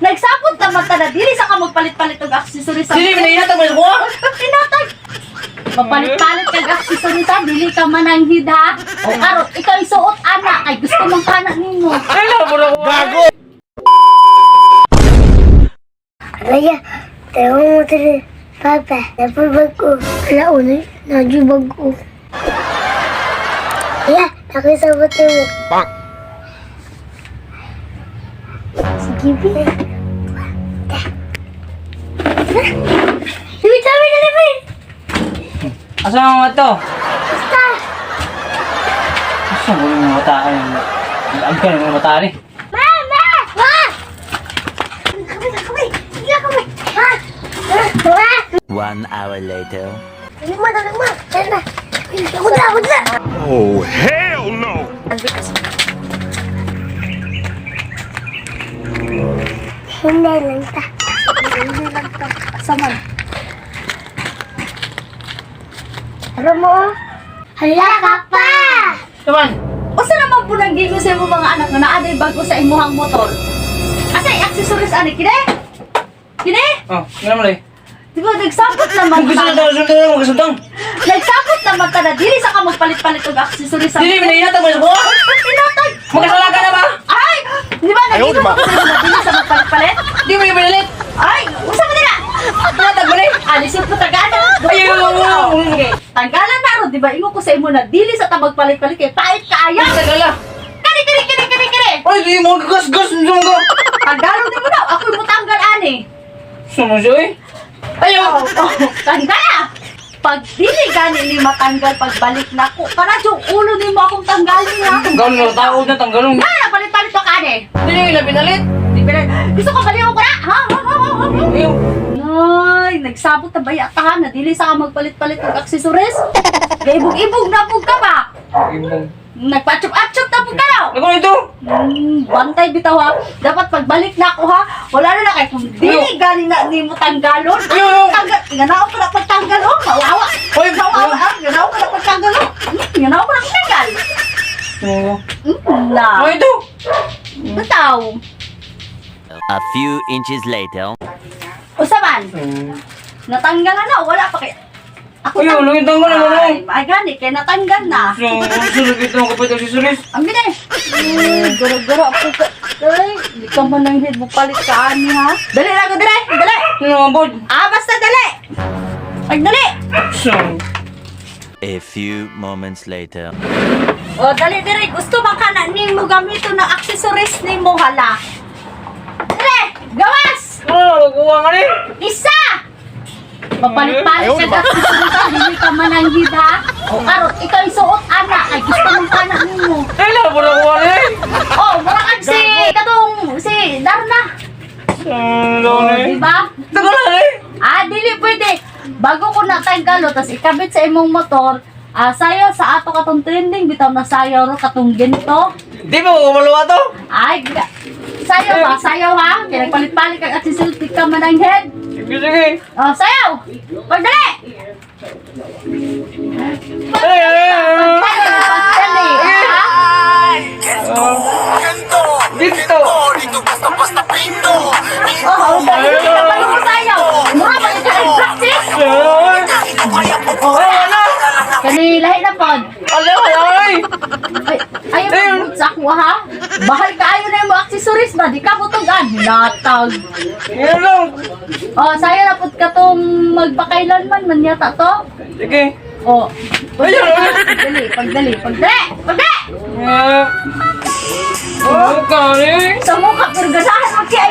Nagsapot na mata na dili sa ka magpalit-palit og accessories sa. Dili man inatag mo ko. Pinatag. Mapalit-palit kag accessories sa dili ka mananghid ha. O karon ikaw isuot ana kay gusto mong kana nimo. Ay na mo ko. Gago. Raya, tayo mo tiri. Papa, napabag ko. Alauna, najubag ko. Raya, nakisabot mo. Pak. Sige, Bi. Dibit sabi na naman. Asa mo to? Basta. Asa mo yung mata ay. Agkan mo mata ni. Mama! Ma! Kamay! Bigla kamay! Ma! Ma! 1 hour later. Dalag ma! Tara na! Huwag na! Oh, hell no! Hindi lang ta. Hindi lang ta. Saman. Ano mo? Hala ka pa! Tuman. Usa naman po naging sa imong mga anak nga naaday bago sa imuhang motor. Asa accessories ani kini? Kini? Oh, ngano mo lay? Di ba nagsapot naman Gusto na ta? daw sundang mo kasundang. Nagsapot naman ta na dili sa ka magpalit-palit og accessories sa. Dili man inatag mo ko. Pinatag. Magkasala ka na ba? Ay! Di ba Ayaw, naging di ba? ko sa dili sa magpalit-palit? Di mo ibinalit. Ay! Usa man nila? Inatag mo ni. Alisin ko tagana. Ayaw. Sige. Tanggalan na ro, di ba? Ingo ko sa imo na dili sa ta magpalit-palit kay pait kaayo. Tagala. Kani. Ay, di mo gas-gas mo ko. Tanggalan di mo daw. Ako mo tanggal ani. Sumusoy. Ayaw. Tanggala! Pag dili gani ni matanggal pagbalik na ko, para yung ulo ni mo akong tanggalin ha. Tanggalon na tao na tanggalon. Na, palit-palit to kani. Dili mo na binalit. Di ba? Gusto ko baliw ko na. Ha? Ayaw. Ay, nagsabot na ba yata ha? Na dili sa ka magpalit-palit ng accessories? Gaibog-ibog na po ka ba? Nagpachup-achup na po ka daw. Ako nito. Bantay bitaw ha. Dapat pagbalik na ako ha. Wala na kay kung dili galing na ni mo tanggalon. Ayaw. Tanggal. Inganaw ko na pagtanggal oh. Mawawa. Hoy, Mawawa ha. Inganaw ko na pagtanggal oh. Inganaw ko na pagtanggal. Oo. Na. Ako ito. Bitaw. A few inches later. Usaman. Natanggal na na. Wala pa kay. Ako Ayaw, langit tanggal na mo. Ay gani. Kaya natanggal na. So, sunod ito ang kapit ang sisulis. Ang gini. Gara-gara ako ka. Ay, di ka man lang hid mo palit ka ani ha. Dali na ako, dali. Dali. Ano ang bod? Basta dali. Pagdali. So, A few moments later. O, dali, dali. Gusto ba ka na ni mo gamito na accessories ni mo hala? Dali. Gawas. ano, magawa nga rin. Isa. Papalit-palit Ayaw, ka diba? accessories ha. Hindi ka mananghid ha. O, karot. Ikaw isuot ana. Ay, gusto mong kana nimo. Ay, na, wala ko nga rin. Oh, mura kag si katong si Darna. Ano Oh, rin? diba? Tagal na rin. Dili pwede. Bago ko natanggal, tas ikabit sa imong motor, sayaw sa ato katong trending, bitaw na sayaw ro katong ginto. Di ba mo kumalawa to? Ay, sayaw ba? Sayaw ha? Kaya nagpalit-palit kang accessories, di ka mananghid. Sige, sige. Oh, sayaw! Pagdali! Pagdali! Ha? Dito. Oh, dali ka pa yung sayaw. Mura ba yung practice? Oh, ano? Kani lahi na pod. Ala, ay. Ay, ayaw mo sa ako ha? Bahal ka ayaw na yung mga accessories ba? Di ka butugan. Natag. Yan lang. Oh, sayo na pud ka tong magpakailanman man yata to. Sige. Oh, Ayun, ayun. pagdali. Oh, kari. Sa mukha, pero ganahan mo kaya